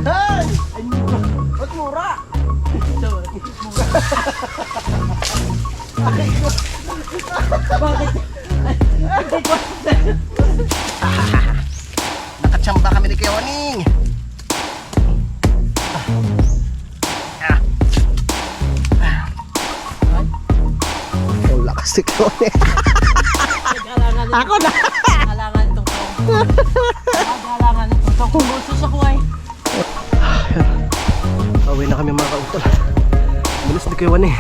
Ay! Ba't mura? Bakit? Nakatsamba kami ni Kewaning. Ang lakas ni Kewaning. Ako na. Halangan itong tong. Halangan itong tong. Kung gusto sa kuway. Pauwi na kami mga kautol. Bilis ni Kewaning.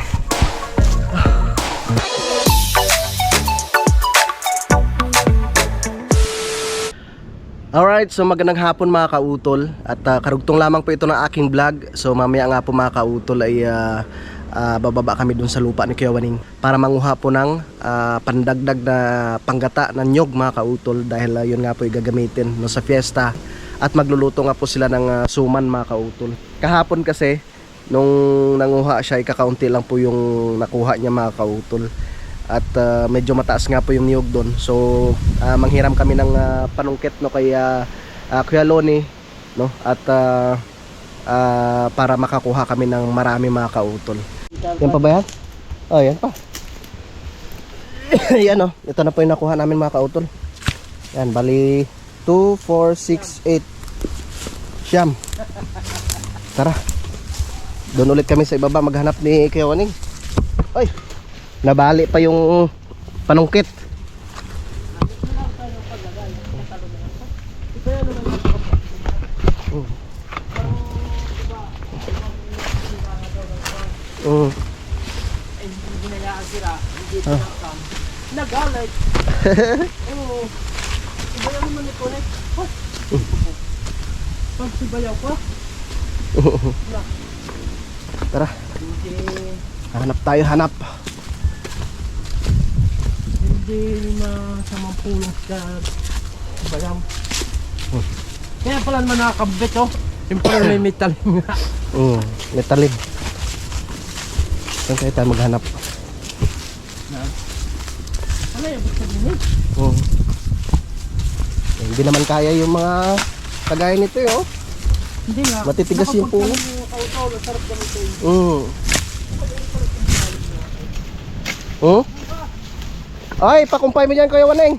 Alright, so magandang hapon mga kautol. At karugtong lamang po ito ng aking vlog. So mamaya nga po mga kautol ay bababa kami dun sa lupa ni Kewaning para manguha po ng pandagdag na panggata ng nyog mga kautol. Dahil yun nga po gagamitin no, sa fiesta. At magluluto nga po sila ng suman mga kautol. Kahapon kasi nung nanguha siya ay kakaunti lang po yung nakuha niya mga kautol. At medyo mataas nga po yung niyog doon. So manghiram kami ng panungkit no kay Kuya Loni no at para makakuha kami ng marami mga kautol. Yan pa ba yan? Oh, yan pa. Yan oh. Ito na po yung nakuha namin mga kautol. Yan, bali 2, 4, 6, 8 siyam. Tara. Doon ulit kami sa ibaba maghanap ni Kewaning. Oy. Nabali pa yung panungkit. Hindi nayaan sila. Hindi tinakam. Nagalit. Oo. Sibayaw naman ito ulit. Pag sibayaw ko. Tara. Hanap tayo, hanap. Hindi na sa mampulong sa bayam. Kaya pala naman nakakabit oh. Yung pala may metalim nga. Metalim. Saan kayo tayo maghanap? Ano yung gusto din Hindi naman kaya yung mga kagaya nito eh oh. Hindi nga. Matitigas yung puno. Sarap ganito Ay, pakumpay mo dyan Kuya Waneng.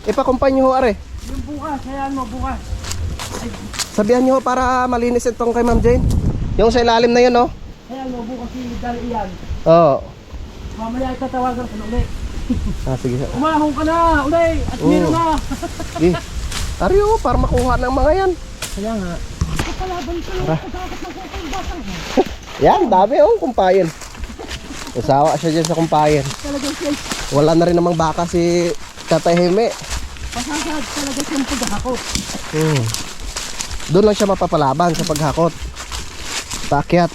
Ipakumpay nyo ho are. yung bukas, hayaan mo bukas. Sabihan nyo ho para malinis itong kay Ma'am Jane. Yung sa ilalim na yun oh. Hayaan mo bukas dali iyan. Oo. Mamaya itatawagan ka na ulit. Sige. Umahong ka na ulit at meron na. Sige. Ariyo, para makuha ng mga yan. Kaya nga. Kapalaban ka lang. Pagkakot ng kukong batang. Yan, dami oh, kumpayan. Usawa siya dyan sa kumpayan. Talagang siya. Wala na rin namang baka si Tatay Heme. Pasasad talaga siyang paghakot. Doon lang siya mapapalaban sa paghakot. Takyat.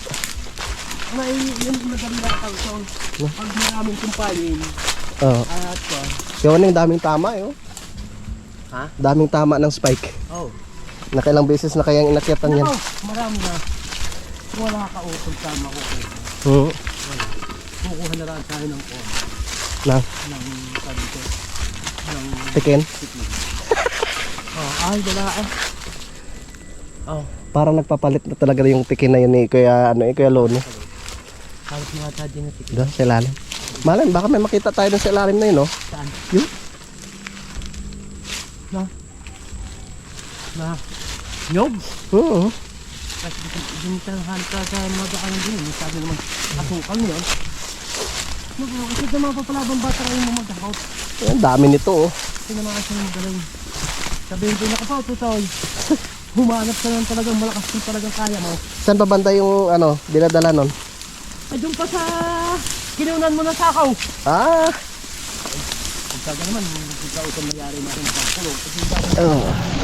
May yun maganda ka tawag. Pag maraming kumpayin. At ko. Yun yung daming tama eh oh. Ha? Daming tama ng spike. Oh. Nakailang beses na kayang inakyatan yan. Marami na. Wala ka utol tama ko. Kukuha na lang tayo ng kuha. Na? Ng sabi ko. Ng Tikin? ay wala eh. Parang nagpapalit na talaga yung tikin na yun ni Kuya Loni. Halos mga tadi na tikin. Doon sa ilalim. Malay, baka may makita tayo doon sa ilalim na yun oh. Saan? Yun? Na nyog? Oo. Kasi dinitahan ka sa mga bakalan din. Sabi naman asukal niyon. Kasi sa mga papalabang bata kayo mo maghakot. Ang dami nito oh. Sinamaan siya ng magaling. Sabihin ko na ka pa, tutoy. Humanap ka lang talagang malakas kung talagang kaya mo. Saan ba banda yung dinadala nun? Ay doon pa sa kinunan mo ng sakaw. Kung saga naman, ikaw itong mayari na rin sa kulong. Kasi yung bata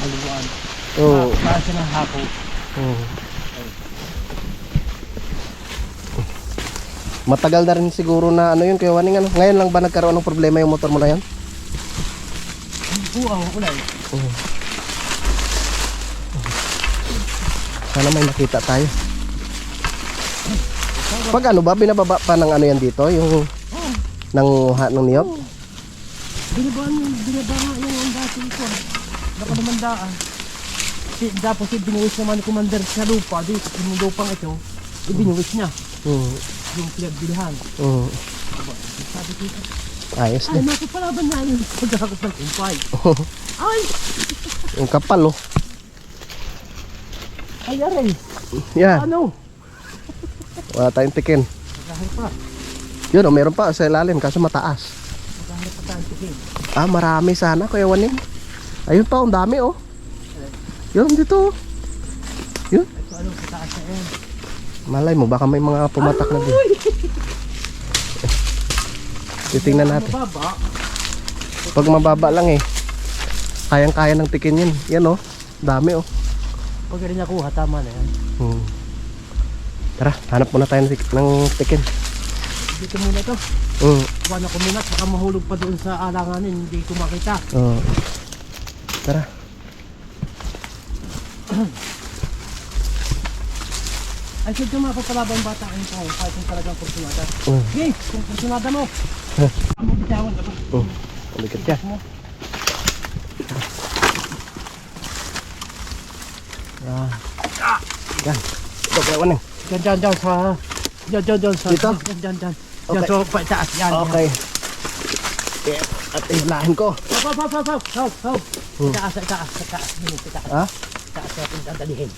haluan. Baka siya ng hako. Matagal na rin siguro na yun Kuya Waning Ngayon lang ba nagkaroon ng problema yung motor mo na yan? Ulay. Sana may nakita tayo. Pag ba, binababa pa ng yan dito? Yung ng niyog? Binaba nga yung ang dati ko. Baka naman daan. Tapos ibinuwis naman ni Commander sa lupa. Dito, yung lupang ito, ibinuwis niya. Yung pinagbilihan. Sabi dito, Ayos ay, din. napapalaban na yun. Pagkakot ng kumpay. Ay! Yung kapal oh. Ay, aray. Yan. Ano? Wala tayong tikin. Magkahal pa. Yun oh, meron pa sa ilalim kaso mataas. Magkahal pa tayo tikin. Ah, marami sana Kuya Waning. Ayun pa, ang dami oh. Yun dito oh. Yun. Ito ano, sa taas na yan. Malay mo, baka may mga pumatak na din. Titingnan natin. Mababa. Pag mababa lang eh. Kayang-kaya ng tikin yun. Yan oh. Dami oh. Pag rin nakuha, tama na yan. Tara, hanap muna tayo ng tikin. Dito muna to. Kuha na ko muna, baka mahulog pa doon sa alanganin, hindi ko makita. Tara. Ay, sige mapapalaban bata ang ito, kahit kung talagang kursunada. Okay, kung kursunada mo. Ang mabitawan ka ba? Ulikat ka. Mo. Yan. Ito Kuya Waning. Diyan sa... Diyan sa... Dito? Diyan. Diyan Okay. sa paitaas yan. Okay. Yeah. At ihlahin ko. Hop. Itaas. Ha? Itaas natin dadalihin.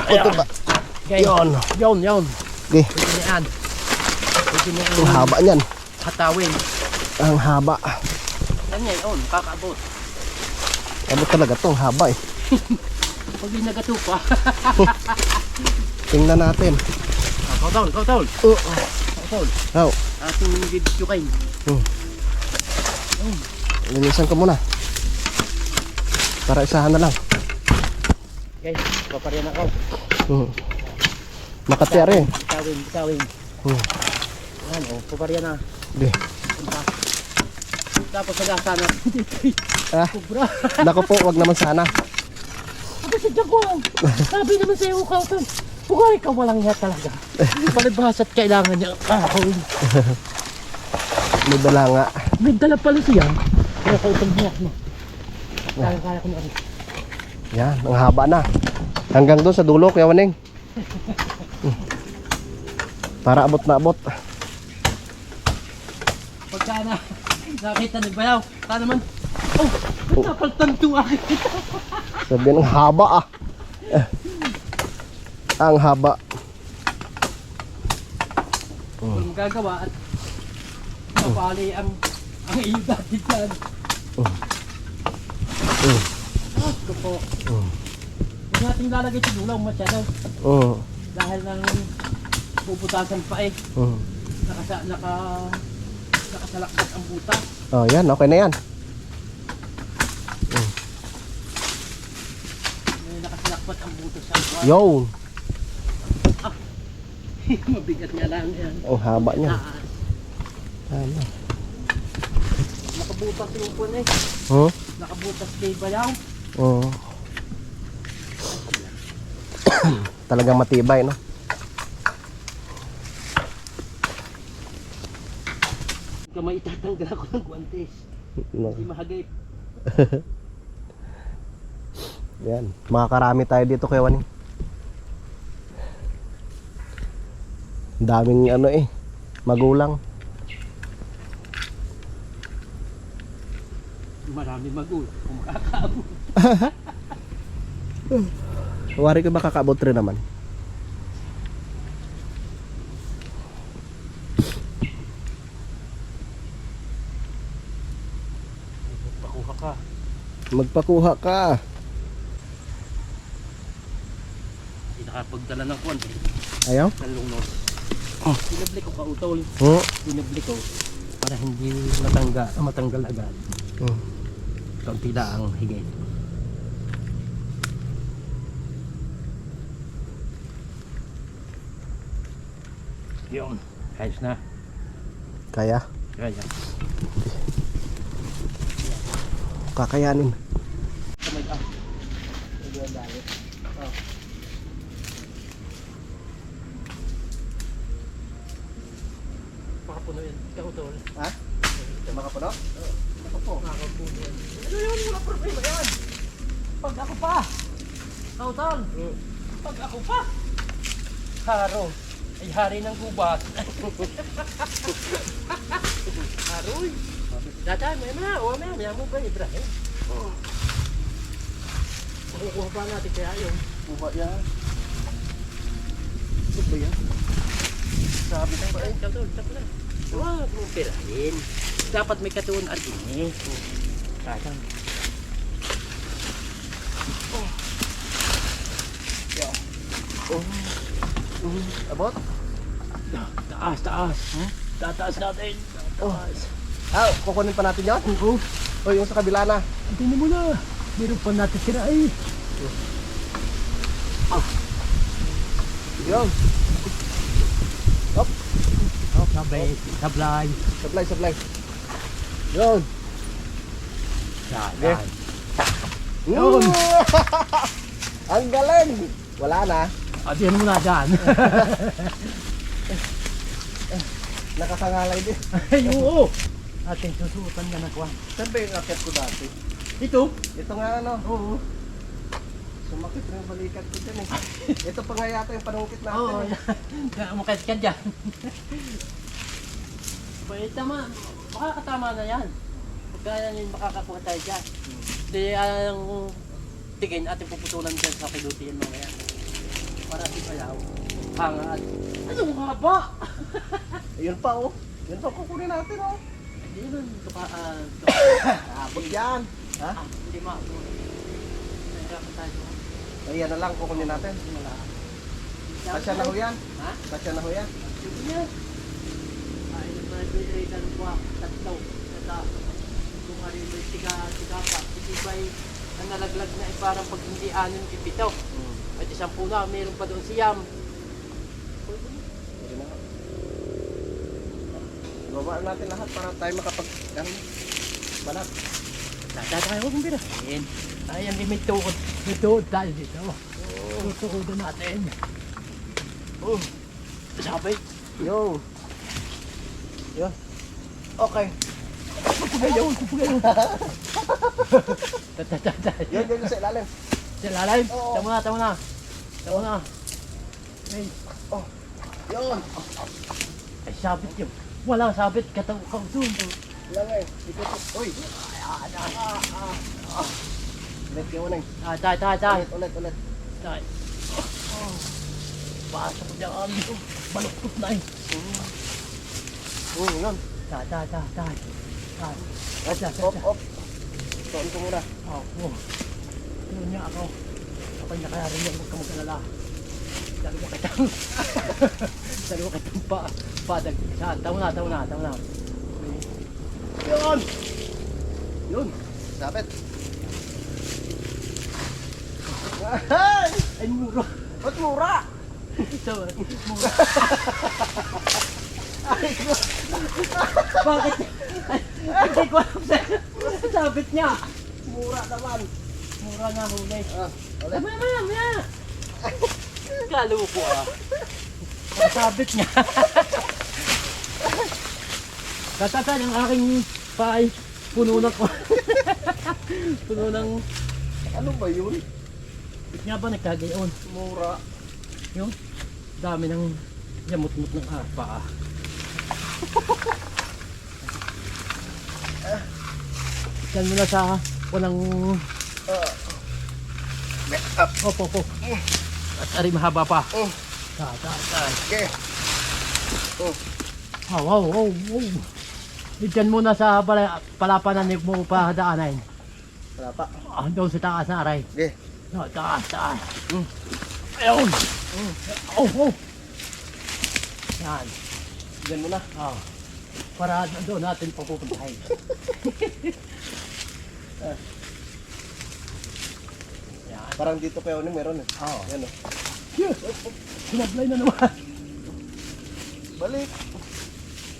Ito ba? Okay. Yun. Yun. Okay. Pwede na yan. Pwede na Ang haba niyan. hatawin. Ang haba. Yan yun, kakaabot. Abot talaga to. Ang haba eh. Pag di nagatupa. Tingnan natin. Kautol. Kautol. How? Ating video kayo. Linisan ko muna. Para isahan na lang. Okay, paparyan ako. Makatiyari. Bitawin. Yan, paparyan na. Di. Tapos nagasana. Ah, Kubra. nako po, wag naman sana. Ako si Jaguar. Sabi naman sa'yo, Kautol. Bukari ka walang niya talaga. Palibhas at kailangan niya. May dala nga. May dala pala siya. Kaya Kautol niya. Kaya ko na rin. Yan, ang haba na. Hanggang doon sa dulo, Kuya Waning. Para abot na abot. Pagka na, nakita ni Bayaw. Ka naman. Napaltan ito akin. Sabi ng haba ah. Ang haba. Kung magagawa at mapali ang iyo dati dyan. Ito po. Huwag natin lalagay sa dulaw masyado. Dahil nang bubutasan pa eh. Nakasalakot ang butas. Oh, yan, okay na yan. May nakasalakot ang butas sa buwan. Yo, Mabigat nga lang yan. ang haba niya. Taas. Ano? Nakabutas yung puwan eh. Nakabutas kay Bayaw. Talagang matibay, no? Kamay itatanggal ako ng guwantes. Hindi mahagip. Yan, makakarami tayo dito Kuya Waning. Daming ano eh, magulang. Marami magul. Kung makakaabot. Wari ko baka kaabot rin naman. Pakuha ka. Magpakuha ka. Hindi nakapagdala ng kuwan eh. Ayaw? Ng lungnos. Binabli ko Kautol. Binabli ko. Para hindi matanggal agad. Kaunti lang ang higay. Yun. Ayos na. Kaya? Kaya. Kakayanin. Kamay ah. Medyo dali. Oh. Makapuno yan. Kautol. Ha? Makapuno? po. Nakakapunin. Ano yun? Wala problema yan. Pag ako pa. Kautal. Pag ako pa. Haro. Ay hari ng gubat. Haroy. Daday, may mga. O, may mo ba, Ibrahim? Makukuha ba natin kaya yun? Buba yan. Ano ba yan? Sabi ko ba eh. Kautal, tapos na. Huwag mong pirahin. Dapat may katuon at ini. Sayang. Abot? Taas, taas. Tataas natin. Tataas. Kukunin pa natin yan? Oo. O yung sa kabila na. Tingnan mo na. Meron pa natin sira eh. Yun. Hop. Oh, sablay. Sablay. Sablay. Yun. Sayang. Yun. Ang galing. Wala na. Adihan mo na dyan. Nakasangalay din. Ay, oo. Ating susuotan na ng kwan. Saan ba yung akit ko dati? Ito? Ito nga ano. Oo. Sumakit na yung balikat ko dyan eh. Ito pa nga yata yung panungkit natin Oo. eh. Umakit ka dyan. Pwede tama. Makakatama na yan. Pagka yan yung makakakuha tayo dyan. Hindi ang tigin ating puputulan dyan sa kiluti yan mga yan. Para si Payaw. Hangat. Ano nga ba? Ayun pa oh. Yun pa kukunin natin oh. Hindi nun. Abot yan. Ha? Hindi maabot. Nahirapan tayo. Ayan na lang kukunin natin. Wala. Kasya na ho yan. Ha? Kasya na ho yan. Sige niya. Ay, nag-vibrate po ako. Tatlo. Kung ano yung may tiga pa. Hindi ba ang nalaglag na parang pag hindi anin ipito. At isang puna, meron pa doon siyam. Pwede na. Babaan natin lahat para tayo makapag... Balat. Tatay, huwag mong birahin. Ayan, may tuod. May tuod tayo dito. Tutukodan natin. Sabay. Yo. Yo. Okay. Pupugayon. Tatay. Yun sa ilalim. Sa lalim. Oo. Tama na. Ay, Yun. ay sabit yun. Wala sabit. Kausum. Lang eh. Ikot. Uy. Ulit yung unang. Tay. Ulit. Tay. Pasok ko dyan. Baluktot na eh. Yun. Tay. Op. Tuon ko muna. Ako. Tingnan niya ako. Ako'y nakayarin niya. Huwag ka mag-alala. Dalawa kitang padag. Tawa na. Yun. Sabit. Ay, mura. Ba't mura? Mura. Bakit? Hindi ko alam sa'yo. Sabit niya. Mura naman. Mura na huli. Ulit. Mamaya. Kalo ko sabit niya. Tatatan ang aking paay. Puno ng puno ng... Ano ba yun? Ba't nga ba nagkagayon? Mura. Yung dami ng yamot-mot ng paa. Yan mo na sa walang... Opo. At ari mahaba pa. Okay. Wow. Diyan muna sa palapanan mo pa daanan. Wala pa. Doon sa taas na aray. Okay. No, taas. Ayun. Yan. Diyan muna. Para doon natin pupuntahin. Yan. Parang dito pa yun meron eh. Yan oh. Sinablay na naman.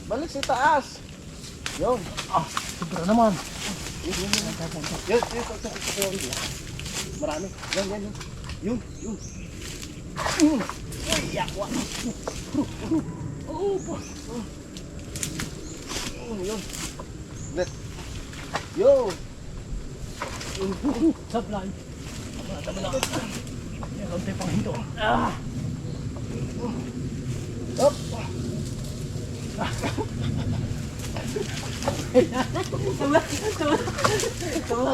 Balik sa taas. Yun. Sobra naman. Yun. Marami. Yun. Uy, yakwa. Yun. Let. Yo! Sablay. Tama na. Yan, kaunti pang hinto. Ah! Up!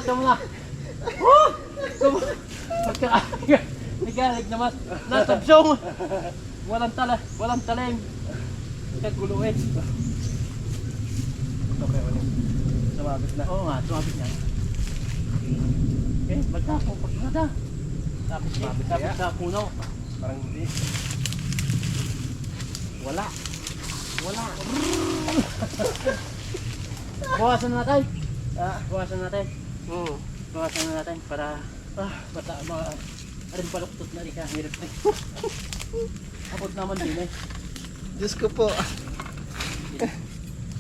Tama na. Nagalig naman. Nasabsong. Walang talim. Naguluin. Okay, wala. Sumabit na. Oo nga, sumabit niya. Okay, magkako, pagkada. Tapos sa puno. Parang hindi. Wala. Bawasan na natin. Bawasan natin. Bawasan na natin para arin paluktot na ika. Hirap na. Abot naman din eh. Diyos ko po.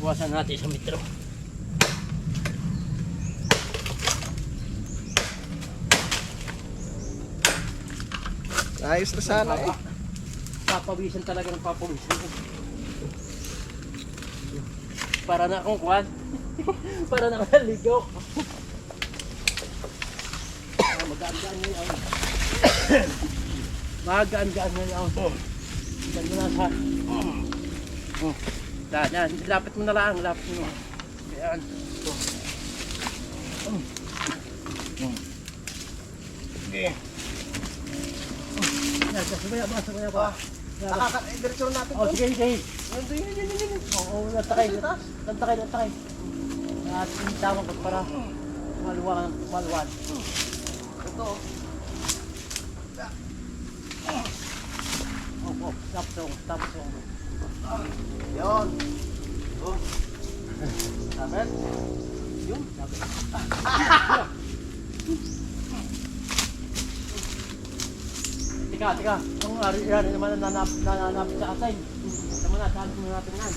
Bawasan natin sa metro. Ayos na sana eh. Papawisan talaga ng papawisan. Para na akong kuwan. Para na akong naligaw. Magaan-gaan ngayon. Magaan-gaan ngayon. Diyan mo na sa... Yan. Lapit mo na lang. Lapit mo. Ayan. Okay. Yan, sabaya ba? Diretso natin Oh, to. sige. Yun. Oo, natakay. At tama ko para maluwan. Ito. Oo, tapos. Yun. Oh. Sabit. Yun, sabi. Teka. Ang ari naman nananap sa atin. Tama na, saan mo natin yan.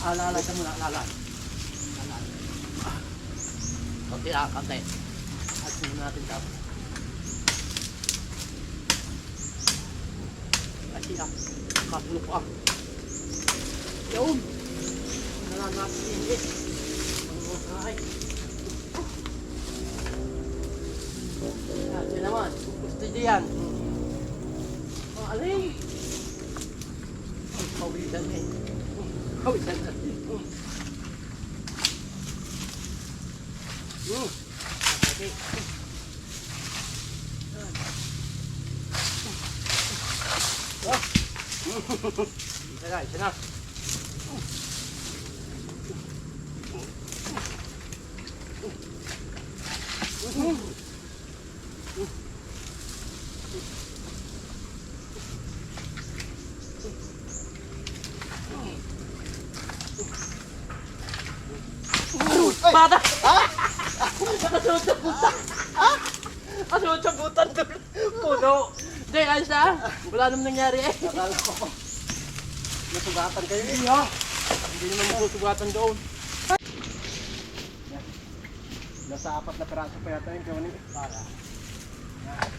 Alala ka muna, alala. Kunti lang, kunti. At muna natin tapos. Kasi kasulok ah. Yun. Nananap din eh. Ay. Yan naman. Gusto diyan. Alay! Kawisan eh. Kawisan natin. Okay. Isa na. Bata! Nakasunod sa butan! Nakasunod sa butan doon! Puno! Hindi, ayos na! Wala naman nangyari eh! Akala ko. Nasugatan kayo eh. Hindi naman nasusugatan doon. Nasa 4 na peraso pa yata yung kawanin. Para.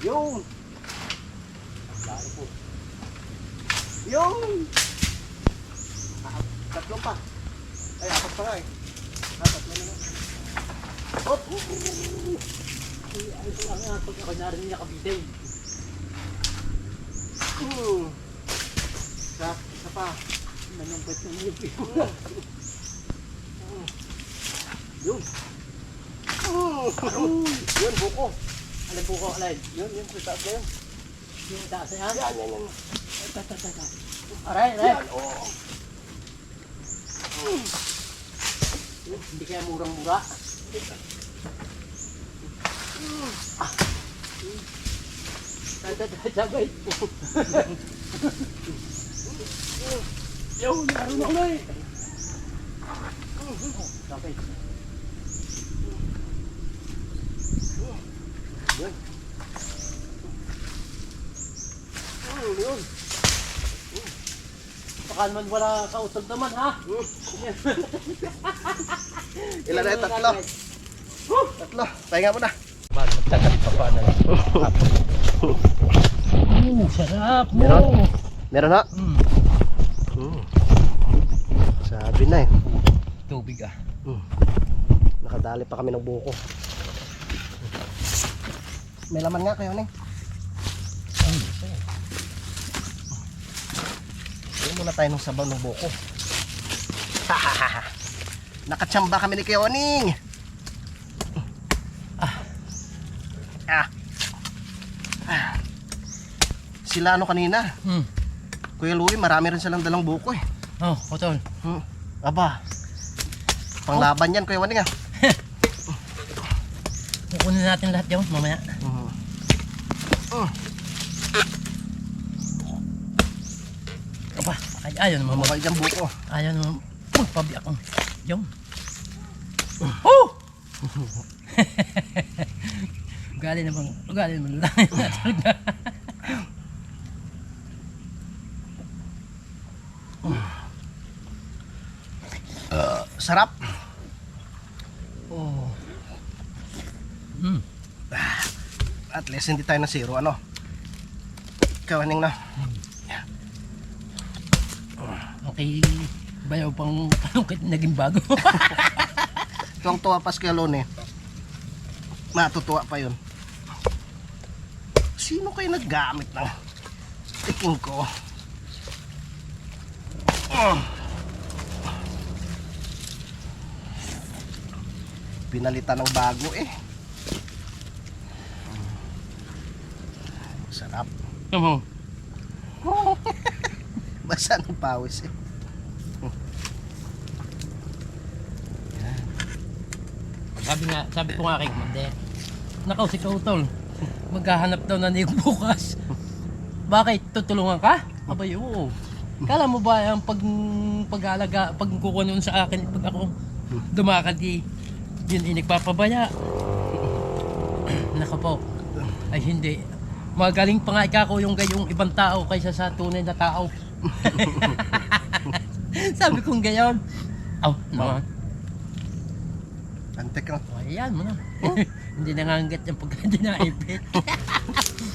Yun! Lalo po. Yun! Tatlo pa. Ay, 4 pa nga eh. Tatlo na lang. Hop! Ayos lang nga pag ako narinig niya kabitay. Isa pa. Nanungkot na niyo. Yun! Yun, buko. Alin po ko, alin? Yun, sa taas na yun. Yung taas na yan? Yan. Aray! Yan, oo. Hindi kaya murang-mura. Sabay. Yo, naroon ako na eh. Sabay. Yun. Baka naman wala kausap naman ha. Ilan na yun? Tatlo. Tatlo. Pahinga mo na. Paano magtagal pa paano? Sarap mo. Meron ha? Sabi na eh. Tubig ah. Naka Nakadali pa kami ng buko. May laman nga kayo, Ning. Hindi muna tayo ng sabaw ng buko. Nakatsamba kami ni Kuya Waning. Sila ano kanina? Kuya Louie, marami rin silang dalang buko eh. Oh, utol. Aba. Panglaban yan, Kuya Waning ah. Kukunin natin lahat yun mamaya. Aba, ayaw naman Mamabay dyan buko. ayaw naman magpabiyak ang yung. Oh! Ugali naman lang. Sarap. Oh. At least hindi tayo na zero, ano? Kuya Waning na. Okay, bayaw pang talungkit naging bago. Tuwang-tuwa pa si Kuya Lone. Matutuwa pa yun. Sino kayo naggamit ng tiking ko? Pinalitan ng bago eh. Sarap. Come on. Basa ng pawis eh. Sabi ko nga kay Mande. Nakaw si Kautol. Maghahanap daw na niyog bukas. Bakit? Tutulungan ka? Abay, oo. Kala mo ba ang pag-alaga, pag kukuha nun sa akin, pag ako dumakad yun nagpapabaya. Naka po. Ay hindi. Magaling pa nga ikaw yung gayong ibang tao kaysa sa tunay na tao. Sabi kong gayon. Oh, naman. Antek na. Ayan mo na. Hindi nangangat yung pagka hindi naipit.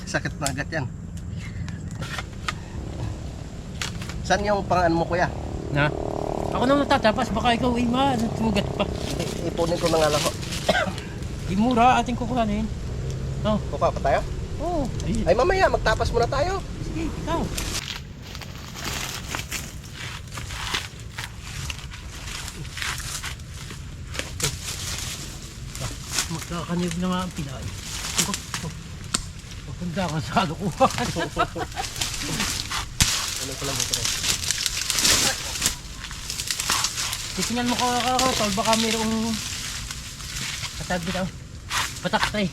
Sakit na agad yan. Saan yung pangaan mo, kuya? Na? Ako nang natatapas, baka ikaw ima, sugat pa. Ipunin ko na nga lang ho. Di mura, ating kukuhanin. Oh, Kuka pa tayo? oh, ayun. Ay mamaya, magtapas muna tayo. Sige, ikaw. Magkakaniyog na nga ang pinay. Maganda ka sa lukuhan. Ano ko lang dito rin. Titingnan mo ka, tol, baka mayroong katabi daw. Patak tray.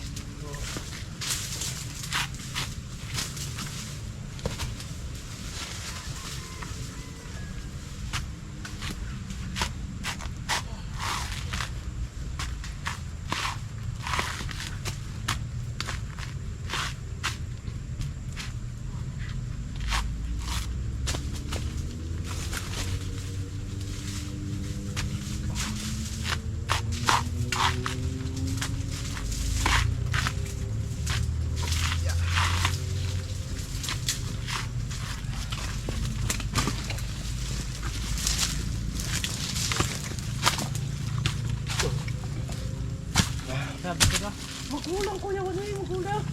Sabi ko ba? Magulang kuya, wala yung magulang.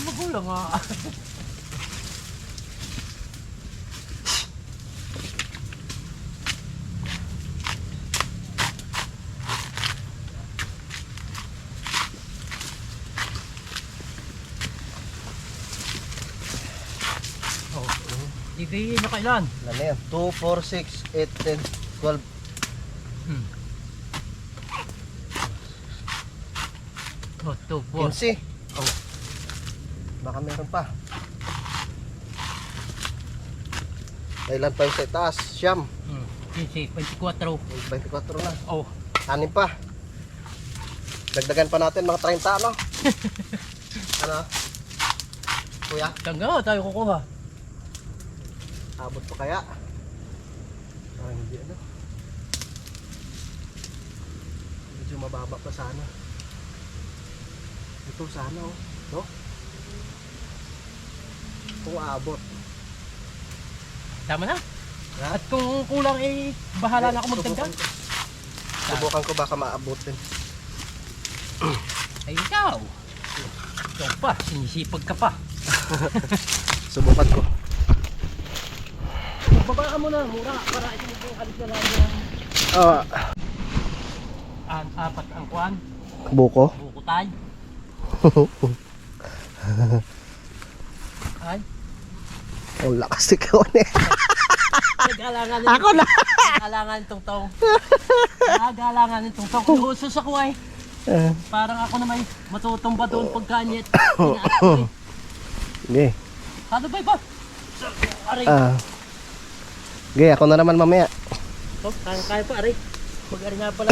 Magulang nga. Ibigay na kailan? Ano na yan? 2, 4, 6, 8, 10, 12. Oh, 2, 4. 15. Oh. Baka meron pa. Kailan pa yung sa itaas? Siyam. 15, 24. 24 na. Oh. 6 pa. Dagdagan pa natin mga 30, no? Ano? Kuya, Tangga, tayo kukuha. abot pa kaya? Parang hindi, ano? Medyo mababa pa sana. Ito sana, oh. No? Kung aabot. Tama na. At kung kulang eh, bahala na ako magtanggal. Subukan ko baka maabot din. Ay, ikaw. Ikaw pa, sinisipag ka pa. Subukan ko. Magbaba ka muna, mura. Para ito yung halit na lang yung apat ang kwan. Buko. Bukutan. Ay, Oh, lakas ikaw eh. nagalangan Ako na. Nagalangan itong tong. Nagalangan itong tong. Usos ako ay. Parang ako na may matutumba doon pagkanyet. Okay. Ano ba iba? Aray. Okay, ako na naman mamaya. Oh, kaya pa, aray. Mag-ari nga pala.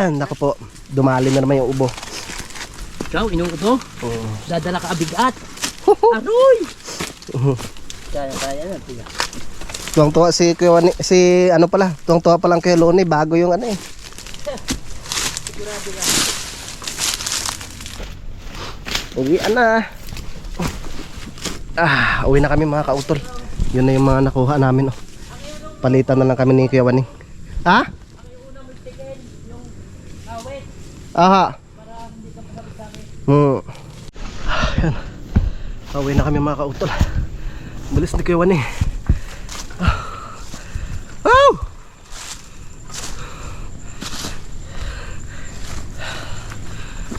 Naku po, dumali na naman yung ubo. Ikaw, inuubo? Dadala ka abigat. Aroy! Kaya na, tiga. Tuwang-tuwa si Kuya Wani, si ano pala, tuwang-tuwa pa lang kay Loni bago yung ano eh. Sigurado lang. Uwian na. Uwi na kami mga kautol. Yun na yung mga nakuha namin. Oh. Palitan na lang kami ni Kuya Wani. Ha? Ang yung una mo tigil, yung awit, Aha. para hindi ka pasabit sa akin. Ayan. Uwi na kami mga kautol. Bilis ni Kuya Wani. Oh!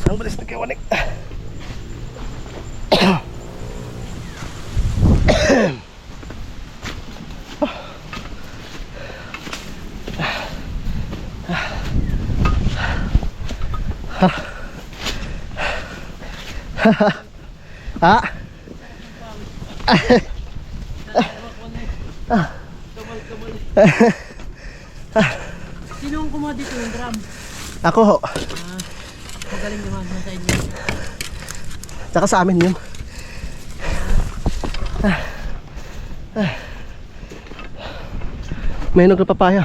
Ang bilis ni Kuya Wani. Ha? Kamal. Sino ang kumuha dito ng drum? Ako ho. Magaling naman sa inyo. Tsaka sa amin yun. May hinog na papaya.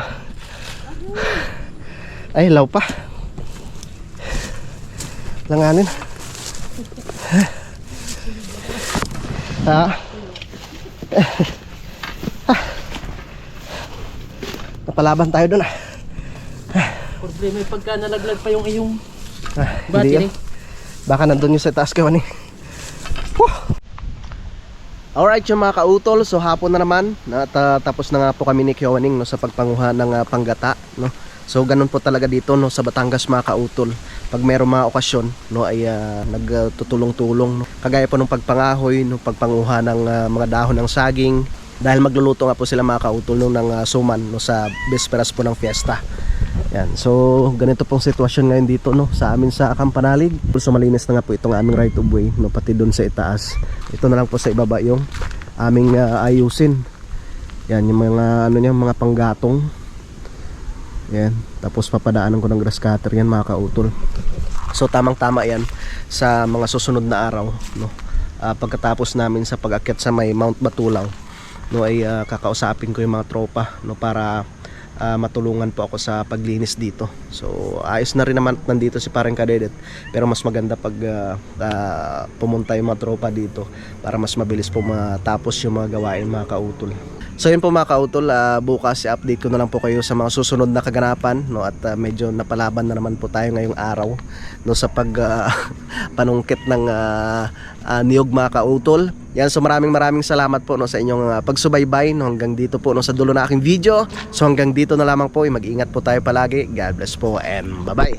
Ay, law pa. Langanin. Napalaban tayo dun. Problema yung pagka nalaglag pa yung iyong Hindi battery. yan. Baka nandun yung sa taas ko ni. Alright yung mga kautol, so hapon na naman at tapos na nga po kami ni Kyowaning no, sa pagpanguha ng panggata no? So ganun po talaga dito no, sa Batangas mga kautol. Pag mayroong mga okasyon no, ay nagtutulong-tulong no? Kagaya po ng pagpangahoy no, pagpanguha ng mga dahon ng saging. Dahil magluluto nga po sila mga kautol no, ng suman no, sa bisperas po ng fiesta. Yan. So ganito pong sitwasyon ngayon dito no, sa amin sa Kampanalig. So malinis na nga po itong aming right of way no, pati doon sa itaas. Ito na lang po sa ibaba yung aming ayusin. Yan yung mga ano niya, mga panggatong. Yan. Tapos papadaanan ko ng grass cutter yan mga kautol. So tamang-tama yan sa mga susunod na araw no. Pagkatapos namin sa pag-akyat sa may Mount Batulang no, ay kakausapin ko yung mga tropa no, para matulungan po ako sa paglinis dito. So ayos na rin naman nandito si Pareng Kadedet, pero mas maganda pag pumunta yung mga tropa dito para mas mabilis po matapos yung mga gawain mga kautol. So yun po mga kautol, bukas i-update ko na lang po kayo sa mga susunod na kaganapan no, at medyo napalaban na naman po tayo ngayong araw no, sa pag panungkit ng niyog mga kautol. Yan, so maraming salamat po no, sa inyong pagsubaybay no, hanggang dito po no, sa dulo na aking video. So hanggang dito na lamang po, mag-ingat po tayo palagi. God bless po and bye bye.